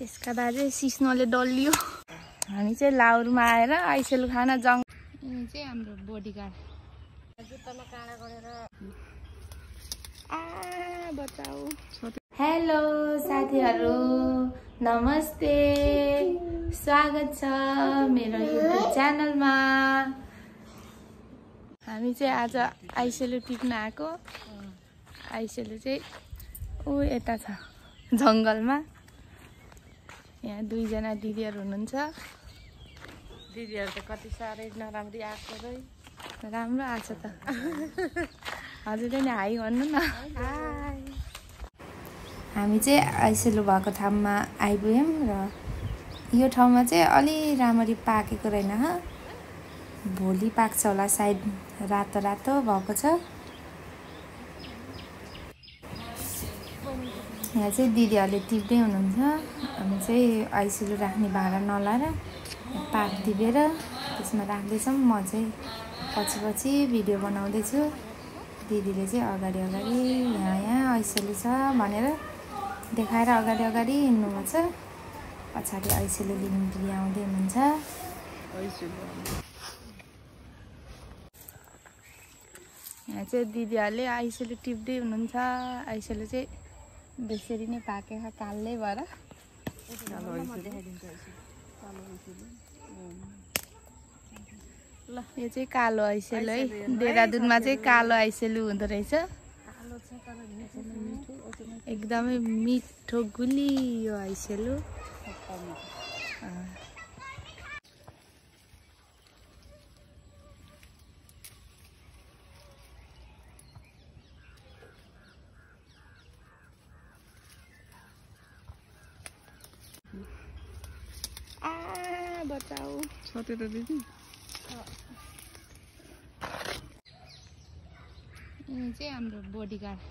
त्यसका बाजे सिस्नोले डल्लियो। हामी चाहिँ लाउरमा आएर आइसेलु खान जङ। यो चाहिँ हाम्रो बडीगार्ड। जुत्तामा काँडा गरेर बचाऊ। हेलो साथीहरू, नमस्ते, स्वागत छ मेरो युट्युब च्यानलमा। हामी चाहिँ आज आइसेलु टिप्न आएको। आइसेलु चाहिँ ऊ यता छ जङ्गलमा। यहाँ दुईजना दिदीहरू हुनुहुन्छ। दिदीहरू त कति साह्रै नराम्री आएको रै। राम्रो आएको छ त। हजुरले नि हाई भन्नु न। हामी चाहिँ आइसेलु भएको ठाउँमा आइपुग्यौँ र यो ठाउँमा चाहिँ अलि राम्ररी पाकेको रहेन। भोलि पाक्छ होला सायद, रातो रातो भएको छ। यहाँ चाहिँ दिदीहरूले टिप्दै हुनुहुन्छ। हामी चाहिँ आइसेलु राख्ने भाँडा नलाएर पाक टिपेर त्यसमा राख्दैछौँ। म चाहिँ पछि भिडियो बनाउँदैछु। दिदीले चाहिँ अगाडि यहाँ आइसेलु छ भनेर देखाएर अगाडि हिँड्नुभएको छ। पछाडि आइसेलु लिनु आउँदै हुनुहुन्छ। यहाँ चाहिँ दिदीहरूले आइसेलु टिप्दै हुनुहुन्छ। आइसेलु चाहिँ बेसरी नै पाकेको कालै भएर। ल यो चाहिँ कालो आइसेलु है। देहरादुनमा चाहिँ कालो आइसेलु हुँदो रहेछ। एकदमै मिठो गुलियो आइसेलु। बचाऊ छ त्यो त दिदी। यो चाहिँ हाम्रो बडीगार्ड,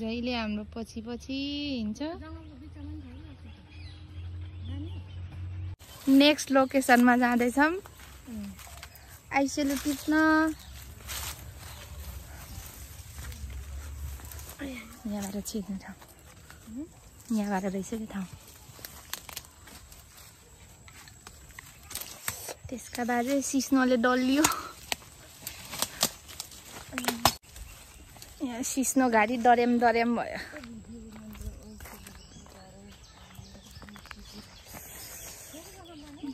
जहिले हाम्रो पछि हिँड्छ। नेक्स्ट लोकेसनमा जाँदैछौँ आइसेलु टिप्न। यहाँबाट छिर्ने ठाउँ, यहाँबाट रहेछ त्यो ठाउँ। त्यसका बाजे सिस्नोले डल्लियो। यहाँ सिस्नो घारी डरेम भयो।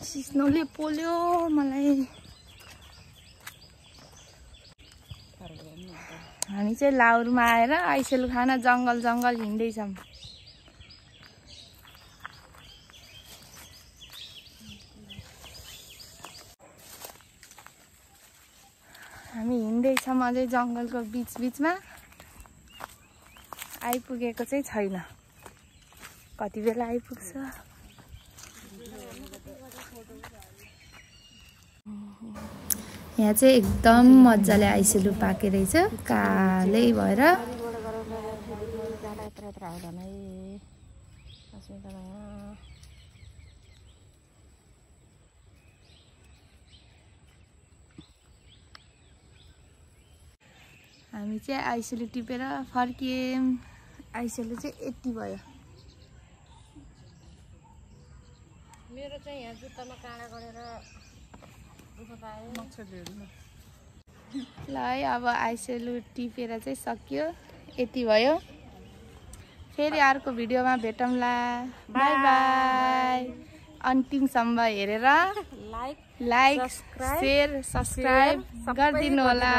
सिस्नोले पोल्यो मलाई। हामी चाहिँ लाउरमा आएर आइसेलु खान जङ्गल हिँड्दैछौँ। हामी हिँड्दैछौँ अझै जङ्गलको बिचमा। आइपुगेको चाहिँ छैन, कति बेला आइपुग्छ। यहाँ चाहिँ एकदम मजाले आइसेलु पाके रहेछ, कालै भएर। हामी चाहिँ आइसेलु टिपेर फर्कियौँ। आइसेलु चाहिँ यति भयो। मेरो चाहिँ यहाँ जुत्तामा काँडा गरेर ल है, अब आइसेलु टिपेर चाहिँ सकियो, यति भयो। फेरि अर्को भिडियोमा भेटौँला। By by. अन्तिमसम्म हेरेर लाइक, सेयर, सब्सक्राइब गरिदिनु होला।